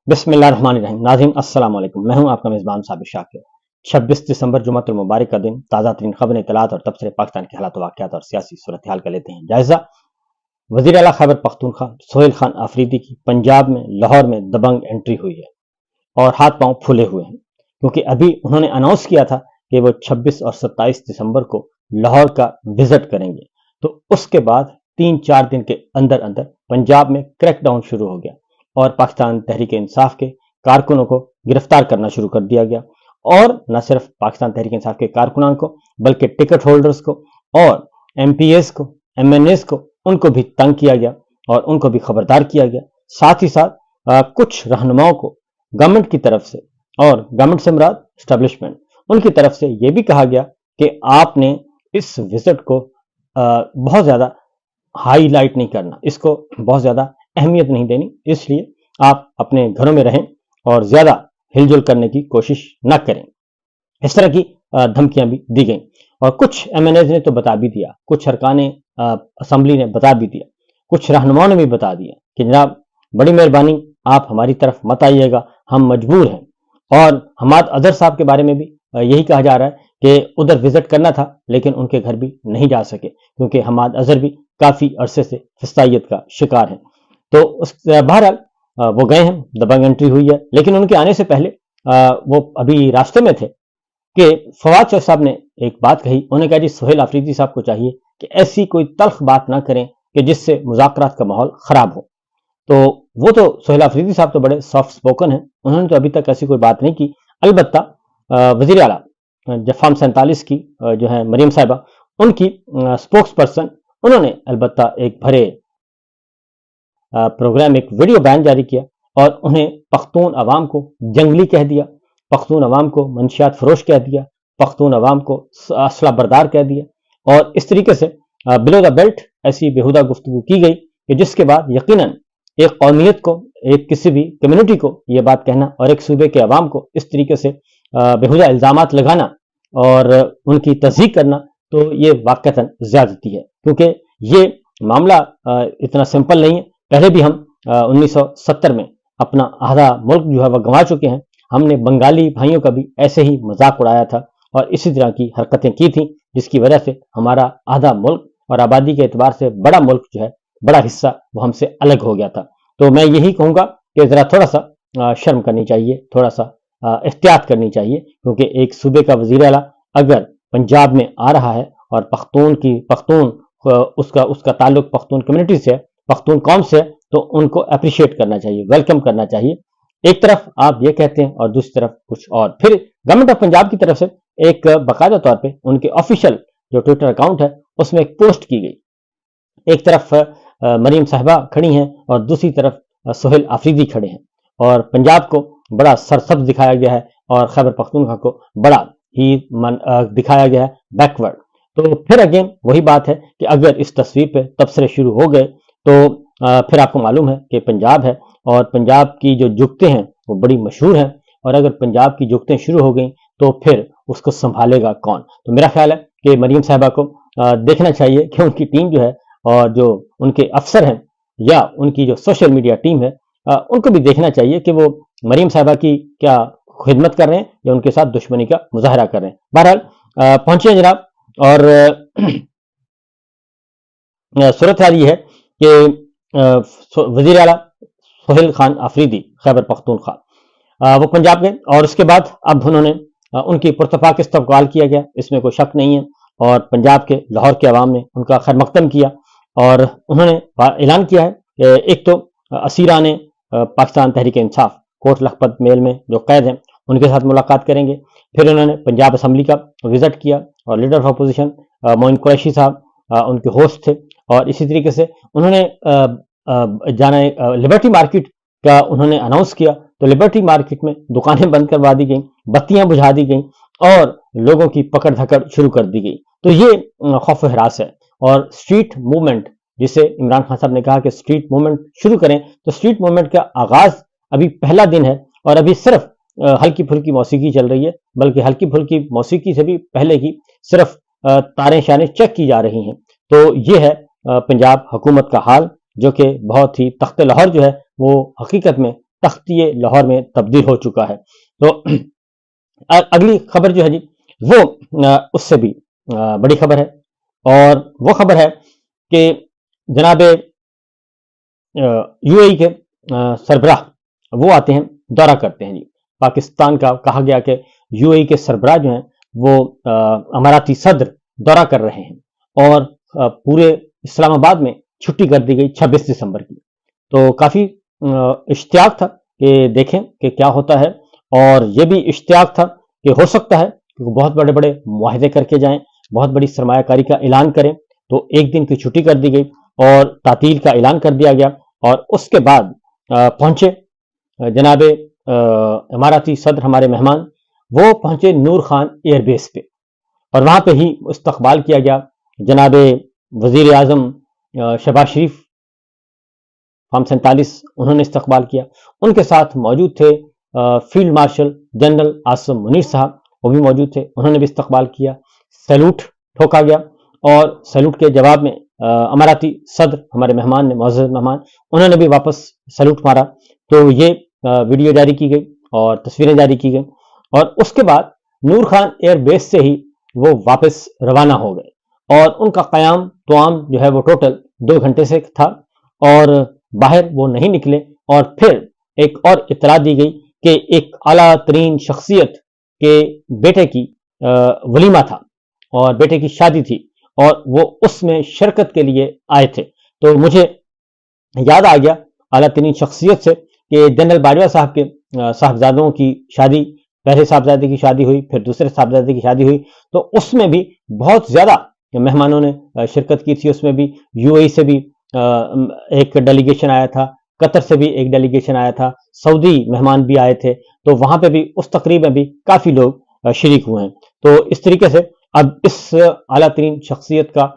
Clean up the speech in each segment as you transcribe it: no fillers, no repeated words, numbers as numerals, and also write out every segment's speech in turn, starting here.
بسم اللہ الرحمن الرحیم۔ ناظرین السلام علیکم، میں ہوں آپ کا میزبان ثابت شاکر۔ 26 دسمبر جمعۃ المبارک کا دن، تازہ ترین خبریں، اطلاعات اور تبصرے پاکستان کے حالات و واقعات اور سیاسی صورتحال کا لیتے ہیں جائزہ۔ وزیر اعلیٰ خیبر پختونخوا سہیل خان آفریدی کی پنجاب میں لاہور میں دبنگ انٹری ہوئی ہے اور ہاتھ پاؤں پھولے ہوئے ہیں، کیونکہ ابھی انہوں نے اناؤنس کیا تھا کہ وہ 26 اور 27 دسمبر کو لاہور کا وزٹ کریں گے، تو اس کے بعد 3-4 دن کے اندر اندر پنجاب میں کریک ڈاؤن شروع ہو گیا اور پاکستان تحریک انصاف کے کارکنوں کو گرفتار کرنا شروع کر دیا گیا، اور نہ صرف پاکستان تحریک انصاف کے کارکنان کو بلکہ ٹکٹ ہولڈرز کو اور ایم پی ایز کو، ایم این ایز کو، ان کو بھی تنگ کیا گیا اور ان کو بھی خبردار کیا گیا۔ ساتھ ہی ساتھ کچھ رہنماؤں کو گورنمنٹ کی طرف سے، اور گورنمنٹ سے مراد اسٹیبلشمنٹ، ان کی طرف سے یہ بھی کہا گیا کہ آپ نے اس وزٹ کو بہت زیادہ ہائی لائٹ نہیں کرنا، اس کو بہت زیادہ اہمیت نہیں دینی، اس لیے آپ اپنے گھروں میں رہیں اور زیادہ ہل جل کرنے کی کوشش نہ کریں۔ اس طرح کی دھمکیاں بھی دی گئیں، اور کچھ ایم این ایز نے تو بتا بھی دیا، کچھ ارکان اسمبلی نے بتا بھی دیا، کچھ رہنماؤں نے بھی بتا دیا کہ جناب بڑی مہربانی آپ ہماری طرف مت آئیے گا، ہم مجبور ہیں۔ اور حماد اظہر صاحب کے بارے میں بھی یہی کہا جا رہا ہے کہ ادھر وزٹ کرنا تھا لیکن ان کے گھر بھی نہیں جا سکے، کیونکہ حماد اظہر بھی کافی عرصے سے فسطائیت کا شکار ہیں۔ تو بہرحال وہ گئے ہیں، دبنگ انٹری ہوئی ہے، لیکن ان کے آنے سے پہلے وہ ابھی راستے میں تھے کہ فواد چوہدری صاحب نے ایک بات کہی، انہوں نے کہا جی سہیل آفریدی صاحب کو چاہیے کہ ایسی کوئی تلخ بات نہ کریں کہ جس سے مذاکرات کا ماحول خراب ہو۔ تو وہ تو سہیل آفریدی صاحب تو بڑے سافٹ سپوکن ہیں، انہوں نے تو ابھی تک ایسی کوئی بات نہیں کی۔ البتہ وزیر اعلیٰ فارم 47 کی جو ہے مریم صاحبہ، ان کی اسپوکس پرسن، انہوں نے البتہ ایک بھرے پروگرام، ایک ویڈیو بیان جاری کیا اور انہیں پختون عوام کو جنگلی کہہ دیا، پختون عوام کو منشیات فروش کہہ دیا، پختون عوام کو اسلحہ بردار کہہ دیا، اور اس طریقے سے بلو دا بیلٹ ایسی بیہودہ گفتگو کی گئی کہ جس کے بعد یقیناً ایک قومیت کو، ایک کسی بھی کمیونٹی کو یہ بات کہنا اور ایک صوبے کے عوام کو اس طریقے سے بیہودہ الزامات لگانا اور ان کی تصدیق کرنا، تو یہ واقعتاً زیادتی ہے، کیونکہ یہ معاملہ اتنا سمپل نہیں ہے۔ پہلے بھی ہم 1970 میں اپنا آدھا ملک جو ہے وہ گنوا چکے ہیں، ہم نے بنگالی بھائیوں کا بھی ایسے ہی مذاق اڑایا تھا اور اسی طرح کی حرکتیں کی تھیں، جس کی وجہ سے ہمارا آدھا ملک اور آبادی کے اعتبار سے بڑا ملک جو ہے، بڑا حصہ وہ ہم سے الگ ہو گیا تھا۔ تو میں یہی کہوں گا کہ ذرا تھوڑا سا شرم کرنی چاہیے، تھوڑا سا احتیاط کرنی چاہیے، کیونکہ ایک صوبے کا وزیر اعلیٰ اگر پنجاب میں آ رہا ہے اور اس کا تعلق پختون کمیونٹی سے ہے، پختون قوم سے ہے، تو ان کو اپریشیٹ کرنا چاہیے، ویلکم کرنا چاہیے۔ ایک طرف آپ یہ کہتے ہیں اور دوسری طرف کچھ اور۔ پھر گورنمنٹ آف پنجاب کی طرف سے ایک باقاعدہ طور پہ ان کے آفیشیل جو ٹویٹر اکاؤنٹ ہے اس میں ایک پوسٹ کی گئی، ایک طرف مریم صاحبہ کھڑی ہیں اور دوسری طرف سہیل آفریدی کھڑے ہیں، اور پنجاب کو بڑا سرسبز دکھایا گیا ہے اور خیبر پختونخوا کو بڑا ہی دکھایا گیا ہے بیکورڈ۔ تو پھر اگین وہی بات ہے کہ اگر اس تصویر پہ تبصرے شروع ہو گئے تو پھر آپ کو معلوم ہے کہ پنجاب ہے، اور پنجاب کی جو جگتیں ہیں وہ بڑی مشہور ہیں، اور اگر پنجاب کی جگتیں شروع ہو گئیں تو پھر اس کو سنبھالے گا کون؟ تو میرا خیال ہے کہ مریم صاحبہ کو دیکھنا چاہیے کہ ان کی ٹیم جو ہے اور جو ان کے افسر ہیں یا ان کی جو سوشل میڈیا ٹیم ہے، ان کو بھی دیکھنا چاہیے کہ وہ مریم صاحبہ کی کیا خدمت کر رہے ہیں یا ان کے ساتھ دشمنی کا مظاہرہ کر رہے ہیں۔ بہرحال پہنچے ہیں جناب، اور صورتحال یہ ہے کہ وزیر اعلیٰ سہیل خان آفریدی خیبر پختونخوا وہ پنجاب گئے، اور اس کے بعد اب انہوں نے ان کی پرتپاک استقبال کیا گیا، اس میں کوئی شک نہیں ہے، اور پنجاب کے لاہور کے عوام نے ان کا خیر مقدم کیا، اور انہوں نے اعلان کیا ہے کہ ایک تو اسیران پاکستان تحریک انصاف کوٹ لکھپت میل میں جو قید ہیں ان کے ساتھ ملاقات کریں گے۔ پھر انہوں نے پنجاب اسمبلی کا وزٹ کیا، اور لیڈر آف اپوزیشن معین قریشی صاحب ان کے ہوسٹ تھے، اور اسی طریقے سے انہوں نے جانا لبرٹی مارکیٹ کا انہوں نے اناؤنس کیا، تو لبرٹی مارکیٹ میں دکانیں بند کروا دی گئیں، بتیاں بجھا دی گئیں، اور لوگوں کی پکڑ دھکڑ شروع کر دی گئی۔ تو یہ خوف و ہراس ہے، اور اسٹریٹ موومنٹ جسے عمران خان صاحب نے کہا کہ اسٹریٹ موومنٹ شروع کریں، تو اسٹریٹ موومنٹ کا آغاز ابھی پہلا دن ہے، اور ابھی صرف ہلکی پھلکی موسیقی چل رہی ہے، بلکہ ہلکی پھلکی موسیقی سے بھی پہلے کی صرف تاریں شانیں چیک کی جا رہی ہیں۔ تو یہ ہے پنجاب حکومت کا حال، جو کہ بہت ہی تخت لاہور جو ہے وہ حقیقت میں تختیے لاہور میں تبدیل ہو چکا ہے۔ تو اگلی خبر جو ہے جی وہ اس سے بھی بڑی خبر ہے، اور وہ خبر ہے کہ جناب یو اے ای کے سربراہ وہ آتے ہیں، دورہ کرتے ہیں جی پاکستان کا۔ کہا گیا کہ یو اے ای کے سربراہ جو ہیں وہ اماراتی صدر دورہ کر رہے ہیں، اور پورے اسلام آباد میں چھٹی کر دی گئی 26 دسمبر کی۔ تو کافی اشتیاق تھا کہ دیکھیں کہ کیا ہوتا ہے، اور یہ بھی اشتیاق تھا کہ ہو سکتا ہے کہ بہت بڑے بڑے معاہدے کر کے جائیں، بہت بڑی سرمایہ کاری کا اعلان کریں۔ تو ایک دن کی چھٹی کر دی گئی اور تعطیل کا اعلان کر دیا گیا، اور اس کے بعد پہنچے جناب اماراتی صدر، ہمارے مہمان وہ پہنچے نور خان ایئر بیس پہ، اور وہاں پہ ہی استقبال کیا گیا۔ جناب وزیر اعظم شہباز شریف فارم 47 انہوں نے استقبال کیا، ان کے ساتھ موجود تھے field marshal general Asim Munir صاحب، وہ بھی موجود تھے، انہوں نے بھی استقبال کیا۔ سیلوٹ ٹھوکا گیا، اور سیلوٹ کے جواب میں اماراتی صدر ہمارے مہمان نے، معزز مہمان، انہوں نے بھی واپس سیلوٹ مارا۔ تو یہ ویڈیو جاری کی گئی اور تصویریں جاری کی گئی، اور اس کے بعد نور خان ایئر بیس سے ہی وہ واپس روانہ ہو گئے، اور ان کا قیام توام جو ہے وہ ٹوٹل 2 گھنٹے سے تھا، اور باہر وہ نہیں نکلے۔ اور پھر ایک اور اطلاع دی گئی کہ ایک اعلیٰ ترین شخصیت کے بیٹے کی ولیمہ تھا، اور بیٹے کی شادی تھی، اور وہ اس میں شرکت کے لیے آئے تھے۔ تو مجھے یاد آ گیا اعلیٰ ترین شخصیت سے کہ جنرل باجوہ صاحب کے صاحبزادوں کی شادی، پہلے صاحبزادے کی شادی ہوئی، پھر دوسرے صاحبزادے کی شادی ہوئی، تو اس میں بھی بہت زیادہ مہمانوں نے شرکت کی تھی۔ اس میں بھی یو اے ای سے بھی ایک ڈیلیگیشن آیا تھا، قطر سے بھی ایک ڈیلیگیشن آیا تھا، سعودی مہمان بھی آئے تھے، تو وہاں پہ بھی اس تقریب میں بھی کافی لوگ شریک ہوئے ہیں۔ تو اس طریقے سے اب اس اعلیٰ ترین شخصیت کا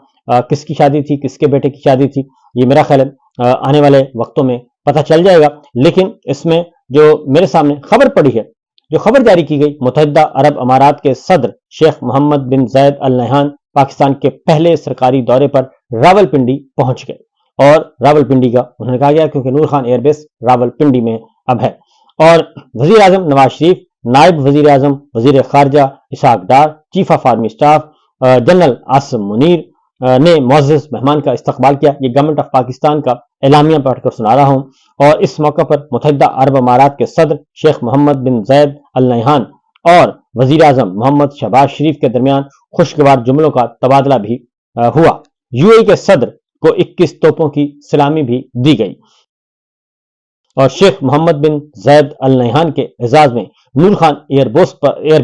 کس کی شادی تھی، کس کے بیٹے کی شادی تھی، یہ میرا خیال ہے آنے والے وقتوں میں پتہ چل جائے گا۔ لیکن اس میں جو میرے سامنے خبر پڑی ہے، جو خبر جاری کی گئی، متحدہ عرب امارات کے صدر شیخ محمد بن زید ال نہیان پاکستان کے پہلے سرکاری دورے پر راولپنڈی پہنچ گئے، اور راولپنڈی کا انہوں نے کہا گیا کیونکہ نور خان ایئر بیس راولپنڈی میں اب ہے۔ اور وزیر اعظم نواز شریف، نائب وزیر اعظم وزیر خارجہ Ishaq Dar, chief of army staff general Asim Munir نے معزز مہمان کا استقبال کیا۔ یہ گورنمنٹ آف پاکستان کا اعلامیہ پڑھ کر سنا رہا ہوں۔ اور اس موقع پر متحدہ عرب امارات کے صدر شیخ محمد بن زید ال نہیان اور وزیر اعظم محمد شہباز شریف کے درمیان خوشگوار جملوں کا تبادلہ بھی ہوا۔ یو اے ای کے صدر کو 21 توپوں کی سلامی بھی دی گئی، اور شیخ محمد بن زید ال نہیان کے اعزاز میں نور خان ایئر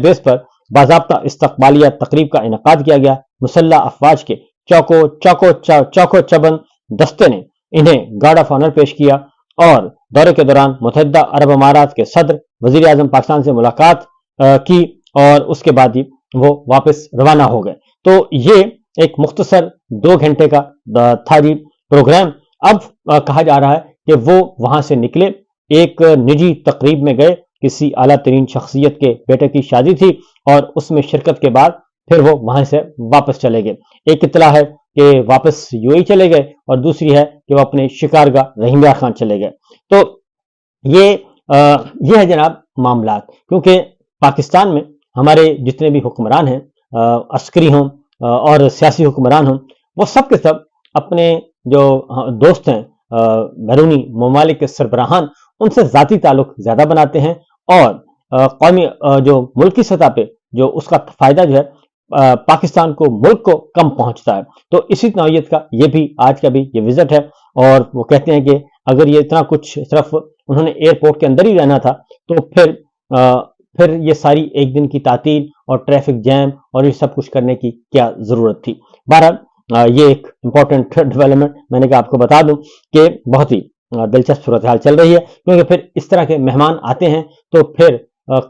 بیس پر باضابطہ استقبالیہ تقریب کا انعقاد کیا گیا۔ مسلح افواج کے چوکو چبند دستے نے انہیں گارڈ آف آنر پیش کیا، اور دورے کے دوران متحدہ عرب امارات کے صدر وزیر اعظم پاکستان سے ملاقات کی، اور اس کے بعد ہی وہ واپس روانہ ہو گئے۔ تو یہ ایک مختصر 2 گھنٹے کا تھا جی پروگرام۔ اب کہا جا رہا ہے کہ وہ وہاں سے نکلے، ایک نجی تقریب میں گئے، کسی اعلیٰ ترین شخصیت کے بیٹے کی شادی تھی، اور اس میں شرکت کے بعد پھر وہ وہاں سے واپس چلے گئے۔ ایک اطلاع ہے کہ واپس یو اے ای چلے گئے، اور دوسری ہے کہ وہ اپنے شکارگاہ رحیم یار خان چلے گئے۔ تو یہ ہے جناب معاملات، کیونکہ پاکستان میں ہمارے جتنے بھی حکمران ہیں، عسکری ہوں اور سیاسی حکمران ہوں، وہ سب کے سب اپنے جو دوست ہیں بیرونی ممالک کے سربراہان، ان سے ذاتی تعلق زیادہ بناتے ہیں، اور قومی جو ملکی سطح پہ جو اس کا فائدہ جو ہے پاکستان کو، ملک کو کم پہنچتا ہے۔ تو اسی نوعیت کا یہ بھی آج کا بھی یہ وزٹ ہے، اور وہ کہتے ہیں کہ اگر یہ اتنا کچھ صرف انہوں نے ایئرپورٹ کے اندر ہی رہنا تھا، تو پھر یہ ساری ایک دن کی تعطیل اور ٹریفک جیم اور یہ سب کچھ کرنے کی کیا ضرورت تھی۔ بہرحال یہ ایک امپورٹنٹ ڈیولپمنٹ میں نے کہا آپ کو بتا دوں کہ بہت ہی دلچسپ صورتحال چل رہی ہے، کیونکہ پھر اس طرح کے مہمان آتے ہیں تو پھر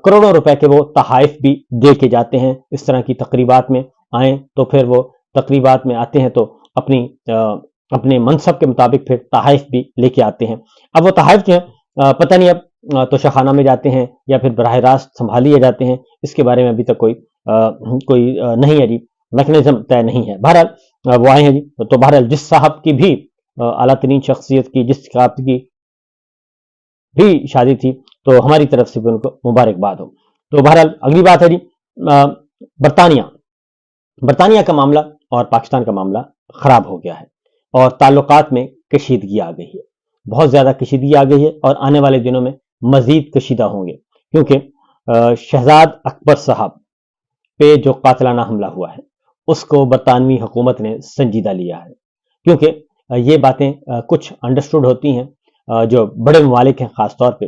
کروڑوں روپے کے وہ تحائف بھی دے کے جاتے ہیں۔ اس طرح کی تقریبات میں آئیں تو پھر وہ تقریبات میں آتے ہیں تو اپنے منصب کے مطابق پھر تحائف بھی لے کے آتے ہیں۔ اب وہ تحائف جو ہیں پتہ نہیں اب توشہ خانہ میں جاتے ہیں یا پھر براہ راست سنبھال لیے جاتے ہیں، اس کے بارے میں ابھی تک کوئی نہیں ہے جی، میکنزم طے نہیں ہے۔ بہرحال وہ آئے ہیں جی، تو بہرحال جس صاحب کی بھی اعلیٰ ترین شخصیت کی، جس صاحب کی بھی شادی تھی، تو ہماری طرف سے بھی ان کو مبارکباد ہو۔ تو بہرحال اگلی بات ہے جی برطانیہ کا معاملہ اور پاکستان کا معاملہ خراب ہو گیا ہے اور تعلقات میں کشیدگی آ گئی ہے، بہت زیادہ کشیدگی آ گئی ہے اور آنے والے دنوں میں مزید کشیدہ ہوں گے، کیونکہ شہزاد اکبر صاحب پہ جو قاتلانہ حملہ ہوا ہے اس کو برطانوی حکومت نے سنجیدہ لیا ہے، کیونکہ یہ باتیں کچھ انڈرسٹوڈ ہوتی ہیں، جو بڑے ممالک ہیں خاص طور پہ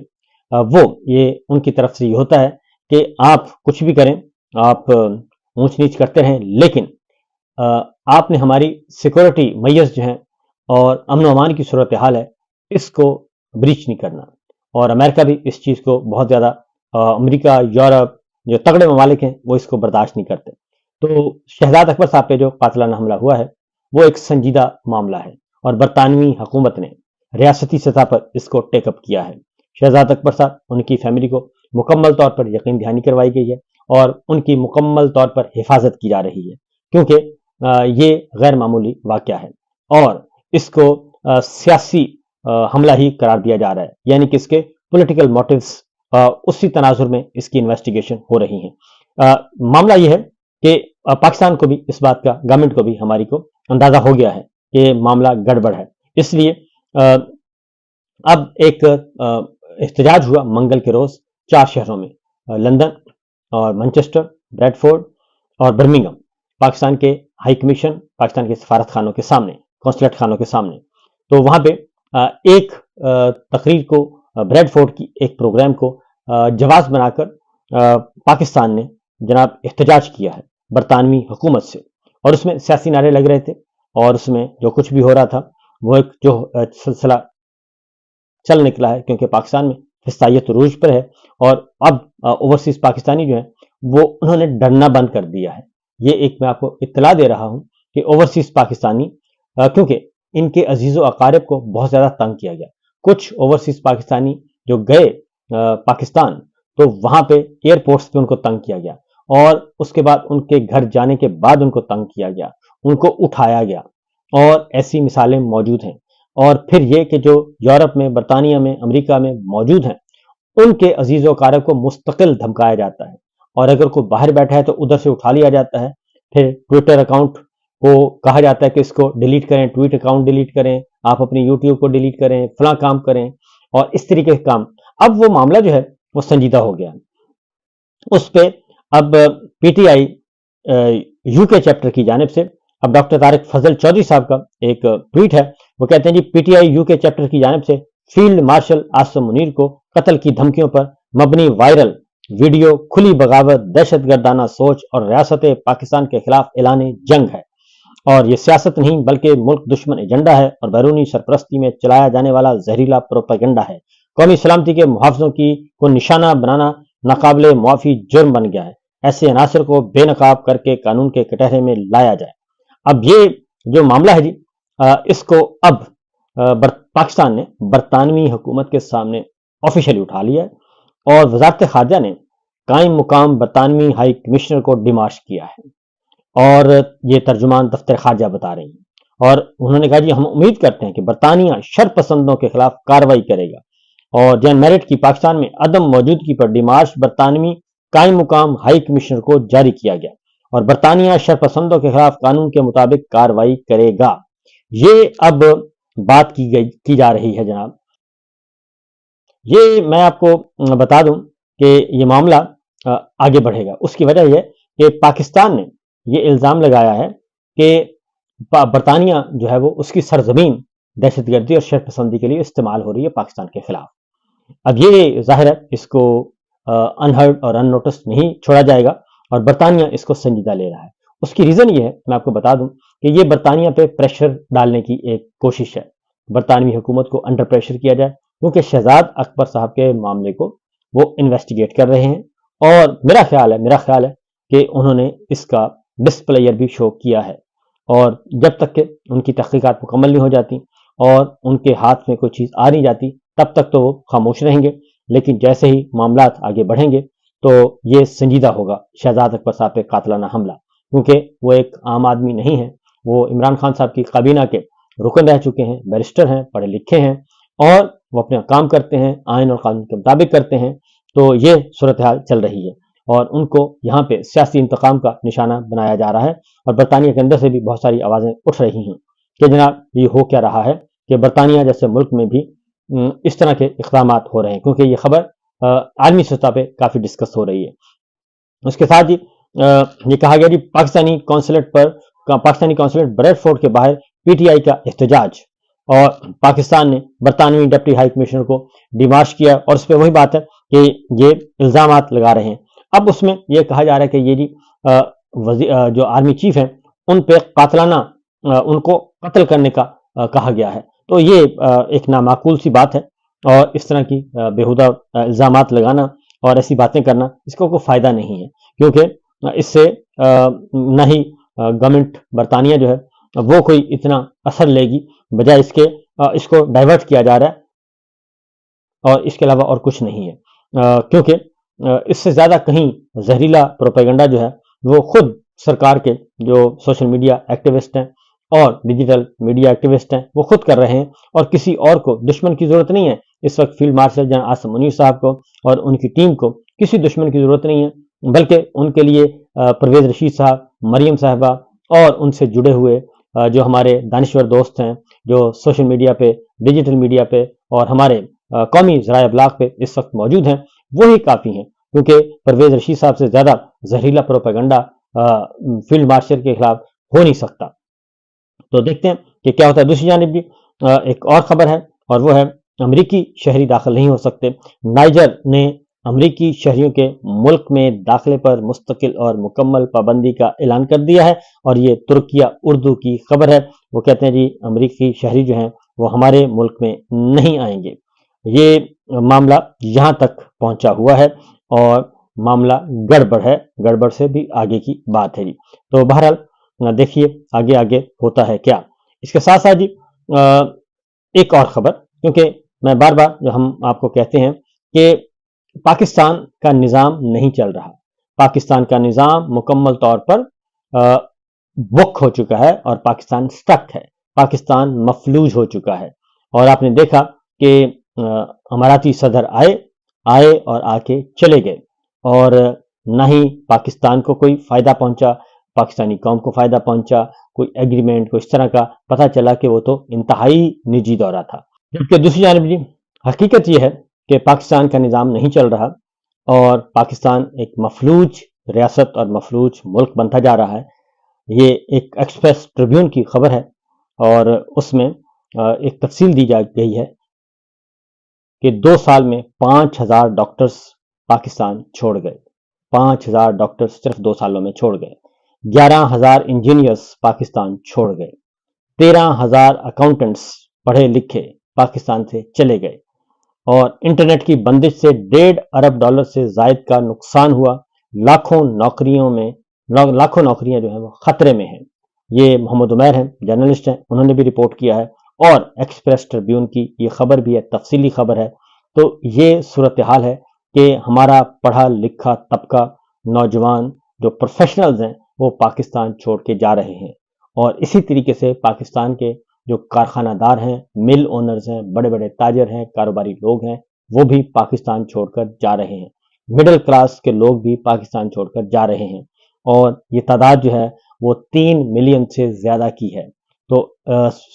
وہ یہ ان کی طرف سے یہ ہوتا ہے کہ آپ کچھ بھی کریں، آپ اونچ نیچ کرتے رہیں، لیکن آپ نے ہماری سیکورٹی میئرز جو ہیں اور امن و امان کی صورتحال ہے اس کو بریچ نہیں کرنا، اور امریکہ بھی اس چیز کو بہت زیادہ امریکہ، یورپ، جو تگڑے ممالک ہیں وہ اس کو برداشت نہیں کرتے۔ تو شہزاد اکبر صاحب پہ جو قاتلانہ حملہ ہوا ہے وہ ایک سنجیدہ معاملہ ہے اور برطانوی حکومت نے ریاستی سطح پر اس کو ٹیک اپ کیا ہے۔ شہزاد اکبر صاحب، ان کی فیملی کو مکمل طور پر یقین دہانی کروائی گئی ہے اور ان کی مکمل طور پر حفاظت کی جا رہی ہے، کیونکہ یہ غیر معمولی واقعہ ہے اور اس کو سیاسی حملہ ہی قرار دیا جا رہا ہے، یعنی کہ اس کے پولیٹیکل موٹیوز اسی تناظر میں اس کی انویسٹیگیشن ہو رہی ہیں۔ معاملہ یہ ہے کہ پاکستان کو بھی اس بات کا، گورنمنٹ کو بھی ہماری کو اندازہ ہو گیا ہے کہ معاملہ گڑبڑ ہے، اس لیے اب ایک احتجاج ہوا منگل کے روز 4 شہروں میں، لندن اور مانچسٹر، بریڈ فورڈ اور برمنگم، پاکستان کے ہائی کمیشن، پاکستان کے سفارت خانوں کے سامنے، قونصلیٹ خانوں کے سامنے۔ تو وہاں پہ ایک تقریر کو، بریڈ فورڈ کی ایک پروگرام کو جواز بنا کر پاکستان نے جناب احتجاج کیا ہے برطانوی حکومت سے، اور اس میں سیاسی نعرے لگ رہے تھے اور اس میں جو کچھ بھی ہو رہا تھا وہ ایک جو سلسلہ چل نکلا ہے، کیونکہ پاکستان میں فسطائیت عروج پر ہے اور اب اوورسیز پاکستانی جو ہیں وہ انہوں نے ڈرنا بند کر دیا ہے۔ یہ ایک میں آپ کو اطلاع دے رہا ہوں کہ اوورسیز پاکستانی، کیونکہ ان کے عزیز و اقارب کو بہت زیادہ تنگ کیا گیا، کچھ اوورسیز پاکستانی جو گئے پاکستان تو وہاں پہ ایئرپورٹس پہ ان کو تنگ کیا گیا اور اس کے بعد ان کے گھر جانے کے بعد ان کو تنگ کیا گیا، ان کو اٹھایا گیا، اور ایسی مثالیں موجود ہیں۔ اور پھر یہ کہ جو یورپ میں، برطانیہ میں، امریکہ میں موجود ہیں ان کے عزیز و اقارب کو مستقل دھمکایا جاتا ہے، اور اگر کوئی باہر بیٹھا ہے تو ادھر سے اٹھا لیا جاتا ہے، پھر ٹویٹر اکاؤنٹ کو کہا جاتا ہے کہ اس کو ڈیلیٹ کریں، ٹویٹ اکاؤنٹ ڈیلیٹ کریں، آپ اپنی یوٹیوب کو ڈیلیٹ کریں، فلاں کام کریں، اور اس طریقے کے کام۔ اب وہ معاملہ جو ہے وہ سنجیدہ ہو گیا، اس پہ اب پی ٹی آئی یو کے چیپٹر کی جانب سے اب ڈاکٹر طارق فضل چودھری صاحب کا ایک ٹویٹ ہے، وہ کہتے ہیں جی پی ٹی آئی یو کے چیپٹر کی جانب سے فیلڈ مارشل عاصم منیر کو قتل کی دھمکیوں پر مبنی وائرل ویڈیو کھلی بغاوت، دہشت گردانہ سوچ اور ریاست پاکستان کے خلاف اعلان جنگ ہے، اور یہ سیاست نہیں بلکہ ملک دشمن ایجنڈا ہے اور بیرونی سرپرستی میں چلایا جانے والا زہریلا پروپیگنڈا ہے۔ قومی سلامتی کے محافظوں کو نشانہ بنانا ناقابل معافی جرم بن گیا ہے، ایسے عناصر کو بے نقاب کر کے قانون کے کٹہرے میں لایا جائے۔ اب یہ جو معاملہ ہے جی، اس کو اب پاکستان نے برطانوی حکومت کے سامنے آفیشلی اٹھا لیا ہے اور وزارت خارجہ نے قائم مقام برطانوی ہائی کمشنر کو ڈیمارش کیا ہے، اور یہ ترجمان دفتر خارجہ بتا رہے ہیں، اور انہوں نے کہا جی ہم امید کرتے ہیں کہ برطانیہ شر پسندوں کے خلاف کارروائی کرے گا، اور جان میرٹ کی پاکستان میں عدم موجودگی پر ڈیمارش برطانوی قائم مقام ہائی کمشنر کو جاری کیا گیا اور برطانیہ شر پسندوں کے خلاف قانون کے مطابق کارروائی کرے گا۔ یہ اب بات کی جا رہی ہے جناب۔ یہ میں آپ کو بتا دوں کہ یہ معاملہ آگے بڑھے گا، اس کی وجہ یہ کہ پاکستان نے یہ الزام لگایا ہے کہ برطانیہ جو ہے وہ اس کی سرزمین دہشت گردی اور شر پسندی کے لیے استعمال ہو رہی ہے پاکستان کے خلاف۔ اب یہ ظاہر ہے اس کو انہرڈ اور ان نوٹس نہیں چھوڑا جائے گا، اور برطانیہ اس کو سنجیدہ لے رہا ہے۔ اس کی ریزن یہ ہے، میں آپ کو بتا دوں کہ یہ برطانیہ پہ پریشر ڈالنے کی ایک کوشش ہے، برطانوی حکومت کو انڈر پریشر کیا جائے، کیونکہ شہزاد اکبر صاحب کے معاملے کو وہ انویسٹیگیٹ کر رہے ہیں، اور میرا خیال ہے کہ انہوں نے اس کا ڈسپلیئر بھی شو کیا ہے، اور جب تک کہ ان کی تحقیقات مکمل نہیں ہو جاتی اور ان کے ہاتھ میں کوئی چیز آ نہیں جاتی تب تک تو وہ خاموش رہیں گے، لیکن جیسے ہی معاملات آگے بڑھیں گے تو یہ سنجیدہ ہوگا شہزاد اکبر صاحب پہ قاتلانہ حملہ، کیونکہ وہ ایک عام آدمی نہیں ہے، وہ عمران خان صاحب کی کابینہ کے رکن رہ چکے ہیں، بیرسٹر ہیں، پڑھے لکھے ہیں، اور وہ اپنا کام کرتے ہیں، آئین اور قانون کے مطابق کرتے ہیں، تو یہ صورتحال چل رہی ہے اور ان کو یہاں پہ سیاسی انتقام کا نشانہ بنایا جا رہا ہے، اور برطانیہ کے اندر سے بھی بہت ساری آوازیں اٹھ رہی ہیں کہ جناب یہ ہو کیا رہا ہے کہ برطانیہ جیسے ملک میں بھی اس طرح کے اقدامات ہو رہے ہیں، کیونکہ یہ خبر عالمی سطح پہ کافی ڈسکس ہو رہی ہے۔ اس کے ساتھ یہ کہا گیا پاکستانی قونصلیٹ بریڈ فورٹ کے باہر پی ٹی آئی کا احتجاج، اور پاکستان نے برطانوی ڈپٹی ہائی کمشنر کو ڈیمارش کیا، اور اس پہ وہی بات ہے کہ یہ الزامات لگا رہے ہیں۔ اب اس میں یہ کہا جا رہا ہے کہ یہ جو آرمی چیف ہیں ان پہ قاتلانہ ان کو قتل کرنے کا کہا گیا ہے، تو یہ ایک نامعقول سی بات ہے، اور اس طرح کی بیہودہ الزامات لگانا اور ایسی باتیں کرنا اس کو کوئی فائدہ نہیں ہے، کیونکہ اس سے نہ ہی گورنمنٹ برطانیہ جو ہے وہ کوئی اتنا اثر لے گی، بجائے اس کے اس کو ڈائیورٹ کیا جا رہا ہے اور اس کے علاوہ اور کچھ نہیں ہے، کیونکہ اس سے زیادہ کہیں زہریلا پروپیگنڈا جو ہے وہ خود سرکار کے جو سوشل میڈیا ایکٹیوسٹ ہیں اور ڈیجیٹل میڈیا ایکٹیوسٹ ہیں وہ خود کر رہے ہیں، اور کسی اور کو دشمن کی ضرورت نہیں ہے۔ اس وقت field marshal general Asim Munir صاحب کو اور ان کی ٹیم کو کسی دشمن کی ضرورت نہیں ہے، بلکہ ان کے لیے پرویز رشید صاحب، مریم صاحبہ اور ان سے جڑے ہوئے جو ہمارے دانشور دوست ہیں جو سوشل میڈیا پہ، ڈیجیٹل میڈیا پہ اور ہمارے قومی ذرائع ابلاغ پہ اس وقت موجود ہیں، وہی کافی ہیں، کیونکہ پرویز رشید صاحب سے زیادہ زہریلا پروپیگنڈا فیلڈ مارشل کے خلاف ہو نہیں سکتا۔ تو دیکھتے ہیں کہ کیا ہوتا ہے۔ دوسری جانب بھی ایک اور خبر ہے، اور وہ ہے امریکی شہری داخل نہیں ہو سکتے۔ نائجر نے امریکی شہریوں کے ملک میں داخلے پر مستقل اور مکمل پابندی کا اعلان کر دیا ہے، اور یہ ترکیہ اردو کی خبر ہے۔ وہ کہتے ہیں امریکی شہری جو ہیں وہ ہمارے ملک میں نہیں آئیں گے۔ یہ معاملہ یہاں تک پہنچا ہوا ہے اور معاملہ گڑبڑ ہے، گڑبڑ سے بھی آگے کی بات ہے تو بہرحال دیکھیے آگے آگے ہوتا ہے کیا۔ اس کے ساتھ ساتھ ایک اور خبر، کیونکہ میں بار بار جو ہم آپ کو کہتے ہیں کہ پاکستان کا نظام نہیں چل رہا، پاکستان کا نظام مکمل طور پر بک ہو چکا ہے اور پاکستان سٹک ہے، پاکستان مفلوج ہو چکا ہے، اور آپ نے دیکھا کہ اماراتی صدر آئے اور آ کے چلے گئے، اور نہ ہی پاکستان کو کوئی فائدہ پہنچا، پاکستانی قوم کو فائدہ پہنچا، کوئی ایگریمنٹ کوئی اس طرح کا، پتہ چلا کہ وہ تو انتہائی نجی دورہ تھا۔ جبکہ دوسری جانب حقیقت یہ ہے کہ پاکستان کا نظام نہیں چل رہا اور پاکستان ایک مفلوج ریاست اور مفلوج ملک بنتا جا رہا ہے۔ یہ ایک ایکسپریس ٹریبیون کی خبر ہے، اور اس میں ایک تفصیل دی گئی ہے کہ 2 سال میں 5000 ڈاکٹرز پاکستان چھوڑ گئے، 5000 ڈاکٹرز صرف 2 سالوں میں چھوڑ گئے، 11000 انجینئرز پاکستان چھوڑ گئے، 13000 اکاؤنٹنٹس پڑھے لکھے پاکستان سے چلے گئے، اور انٹرنیٹ کی بندش سے $1.5 ارب سے زائد کا نقصان ہوا، لاکھوں نوکریاں جو ہیں وہ خطرے میں ہیں۔ یہ محمد عمیر ہیں، جرنلسٹ ہیں، انہوں نے بھی رپورٹ کیا ہے، اور ایکسپریس ٹریبیون کی یہ خبر بھی ہے، تفصیلی خبر ہے۔ تو یہ صورتحال ہے کہ ہمارا پڑھا لکھا طبقہ، نوجوان جو پروفیشنلز ہیں وہ پاکستان چھوڑ کے جا رہے ہیں، اور اسی طریقے سے پاکستان کے جو کارخانہ دار ہیں، مل اونرز ہیں، بڑے بڑے تاجر ہیں، کاروباری لوگ ہیں، وہ بھی پاکستان چھوڑ کر جا رہے ہیں، مڈل کلاس کے لوگ بھی پاکستان چھوڑ کر جا رہے ہیں، اور یہ تعداد جو ہے وہ 3 ملین سے زیادہ کی ہے۔ تو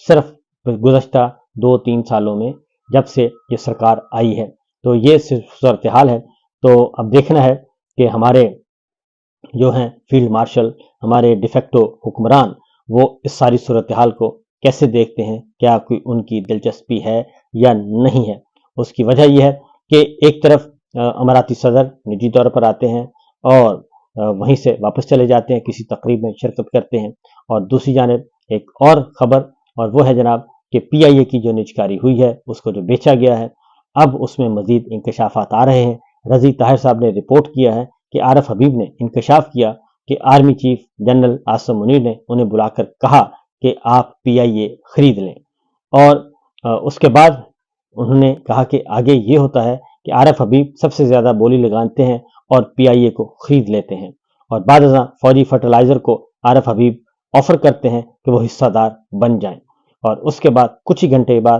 صرف گزشتہ 2-3 سالوں میں جب سے یہ سرکار آئی ہے، تو یہ صورتحال ہے۔ تو اب دیکھنا ہے کہ ہمارے جو ہیں فیلڈ مارشل، ہمارے ڈیفیکٹو حکمران، وہ اس ساری صورتحال کو کیسے دیکھتے ہیں، کیا کوئی ان کی دلچسپی ہے یا نہیں ہے۔ اس کی وجہ یہ ہے کہ ایک طرف اماراتی صدر نجی طور پر آتے ہیں اور وہیں سے واپس چلے جاتے ہیں، کسی تقریب میں شرکت کرتے ہیں، اور دوسری جانب ایک اور خبر، اور وہ ہے جناب کہ پی آئی اے کی جو نجکاری ہوئی ہے، اس کو جو بیچا گیا ہے، اب اس میں مزید انکشافات آ رہے ہیں۔ رضی طاہر صاحب نے رپورٹ کیا ہے کہ عارف حبیب نے انکشاف کیا کہ army chief general Asim Munir نے انہیں بلا کر کہا کہ آپ پی آئی اے خرید لیں، اور اس کے بعد انہوں نے کہا کہ آگے یہ ہوتا ہے کہ عارف حبیب سب سے زیادہ بولی لگاتے ہیں اور پی آئی اے کو خرید لیتے ہیں، اور بعد ازاں فوجی فرٹیلائزر کو عارف حبیب آفر کرتے ہیں کہ وہ حصہ دار بن جائیں، اور اس کے بعد کچھ ہی گھنٹے بعد